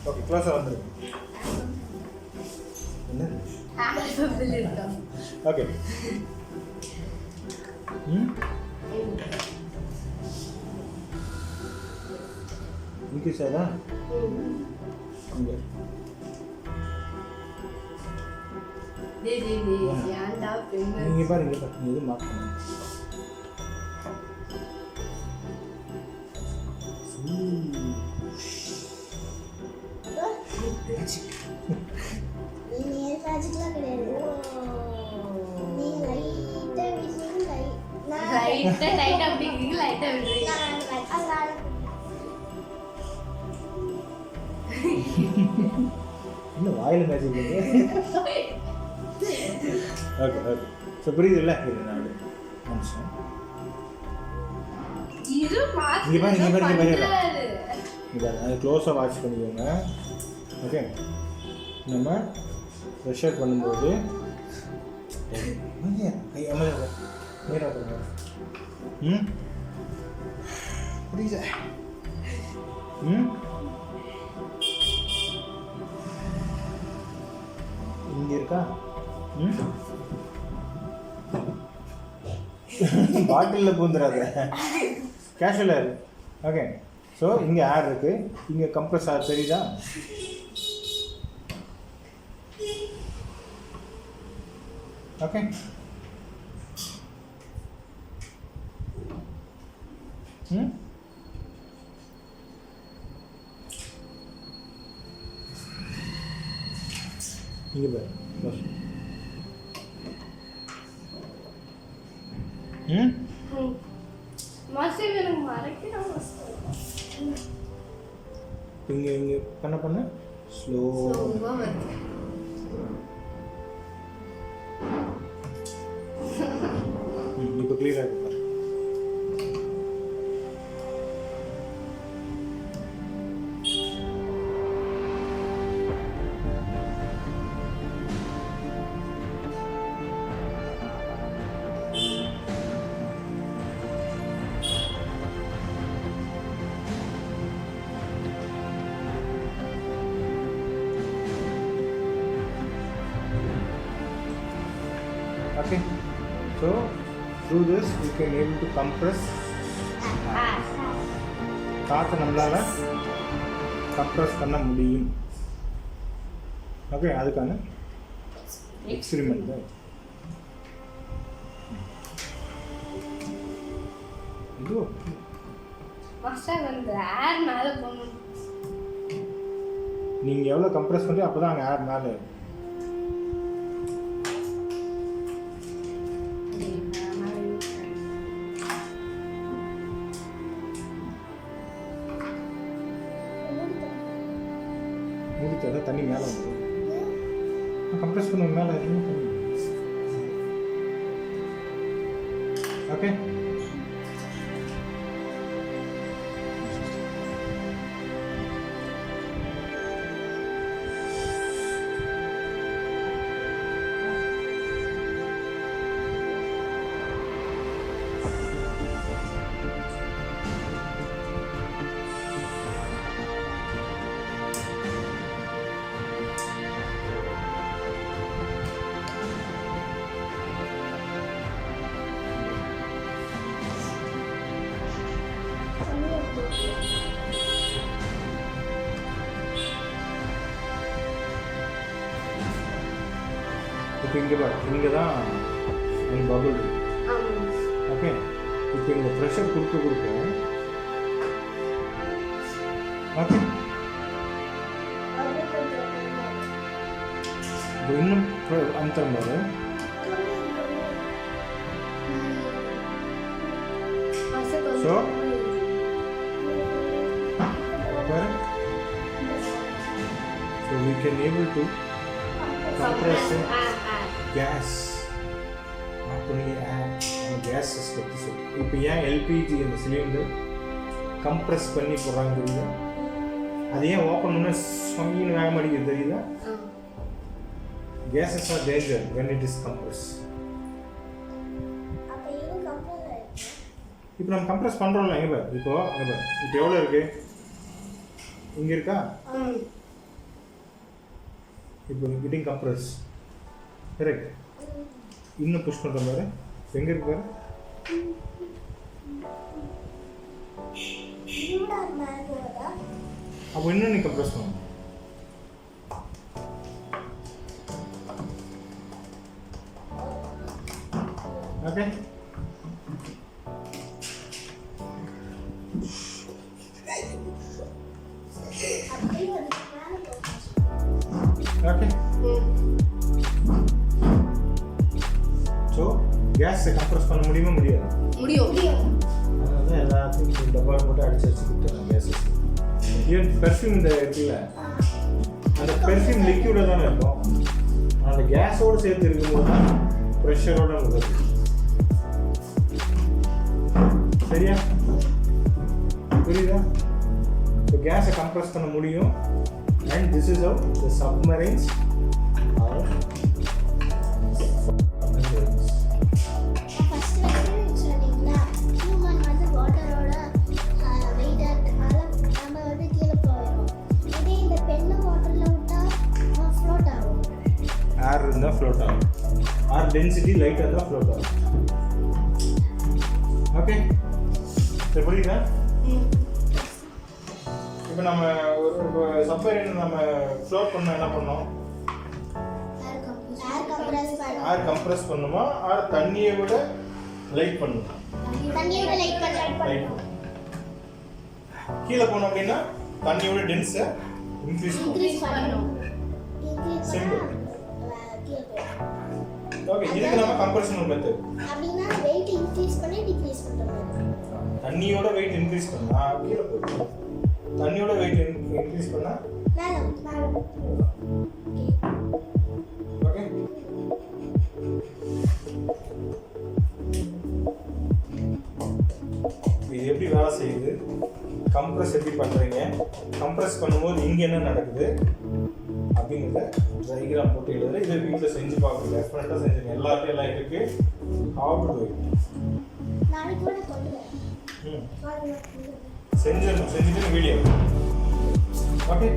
Okay க்ளோஸாக வந்துருக்கு. என்ன ஓகே இன்க்ரீஸ் ஆகுதா? இங்கே நீங்கள் பாரு இங்கே பாரு இது மார்க் பண்ணுங்க. இன்னும் வாயில் மேஜிக் ஓகே ஓகே ஸோ புரியுதுல்ல? இது நான் நிமிஷம் இங்கே பாரு இங்கே பாரு இங்கே பாரு இங்கே அது க்ளோஸாக வாட்ச் பண்ணிக்கோங்க. ஓகே நம்ம ப்ரெஷர் பண்ணும்போது கை அமர்ந்து நேராக பண்ணுங்க. புரியுதா? இங்கே இருக்கா? பாட்டிலில் பூந்துடாத, கேஷுவலாக இருக்கு. ஓகே ஸோ இங்கே ஏர் இருக்குது, இங்கே கம்ப்ரஸ் ஆர் தெரியுதா? ஓகே இங்கே பாரு இங்கே இங்கே பண்ண ஸ்லோ இப்போ கிளியராக இருக்கு. Okay, so through this we can able to compress காற்றை நம்மளால கம்ப்ரஸ் பண்ண முடியும். ஓகே அதுக்கான எக்ஸ்பெரிமெண்ட் தான் இது. நீங்கள் எவ்வளோ கம்ப்ரஸ் பண்ணுறீங்க அப்போ தான் அங்கே ஏர் மேலே முடித்தா தண்ணி மேலே வந்து கம்ப்ரஸ் பண்ண மேலே தண்ணி. ஓகே இப்போ இங்கே பாரு இங்கே தான் என் பபுள். ஓகே இப்போ இந்த ப்ரெஷர் கொடுக்க ஓகே இப்போ இன்னும் அமுத்தம் பாரு. So we can able to compress gas. Gas system. இப்போ ஏன் எல்பிஜி அந்த சிலிண்டர் கம்ப்ரெஸ் பண்ணி போடுறாங்க தெரியுதா? அது ஏன் ஓப்பன் பண்ண சமையல் வேகம் அடிக்கிறது தெரியுதா? Gases are danger when it is compressed. இப்போ நம்ம கம்ப்ரெஸ் பண்ணுறோம்ல, எங்கே பாரு இப்போ எவ்வளோ இருக்கு? இங்கே இருக்கா? இப்போ கிட்டிங் கம்ப்ரஸ் கரெக்ட். இன்னும் புஷ் பண்ணுற பாரு, எங்கே இருக்கு பாரு. அப்போ இன்னும் நீ கம்ப்ரஸ் பண்ணணும். Okay okay. ஸோ கேஸை கம்ப்ரஸ் பண்ண முடியுமா? முடியாது. அதனால தான் எல்லாத்தையும் டப்பா மட்டும் அடிச்சு வச்சு கொடுத்துறேன் கேஸஸ். ஈவன் பெர்ஃப்யூம் இந்த இருக்குல்ல, அந்த பெர்ஃப்யூம் லிக்யூடாக தானே இருக்கும். அந்த கேஸோடு சேர்த்து இருக்கும்போது தான் ப்ரெஷரோட வருது. சரியா? புரியுதா? ஸோ கேஸை கம்ப்ரஸ் பண்ண முடியும். And this is how the submarines are. ஏர் இருந்தால் ஃப்ளோட் ஆகும், ஆர் டென்சிட்டி லைட்டாக இருந்தால் ஃப்ளோட் ஆகும். ஓகே சரி, புரியுதா? இப்போ நம்ம ஒரு சப்மரீன் நம்ம ஃப்ளோட் பண்ண என்ன பண்ணோம்? ஏர் கம்ப்ரஸ் பண்ணுமா, ஆர் தண்ணியை விட லைட் பண்ணுமா? கீழே போனோம் அப்படின்னா தண்ணியோட டென்ஸை இன்க்ரீஸ் பண்ணும். சிம்பிள். ஓகே, இதுக்கு நம்ம கம்ப்ரஷன் மெத்தட். அப்படினா வெயிட் இன்க்ரீஸ் பண்ணி டிக்ரீஸ் பண்றது. தண்ணியோட வெயிட் இன்க்ரீஸ் பண்ணா கீழ போகும். தண்ணியோட வெயிட் இன்க்ரீஸ் பண்ணா மேல. ஓகே. இது எப்படி வேலை செய்யுது? கம்ப்ரஸ் எப்படி பண்றீங்க? கம்ப்ரஸ் பண்ணும்போது இங்க என்ன நடக்குது அப்படிங்கிறத டயக்ராம் போட்டு எழுதுற. இதை வீட்டில் செஞ்சு பார்க்கணும். டெஃபினட்டாக செஞ்சுங்க. எல்லாத்தையும் எல்லாம் இருக்கு. How to do it. செஞ்சுட்டு வீடியோ. ஓகே.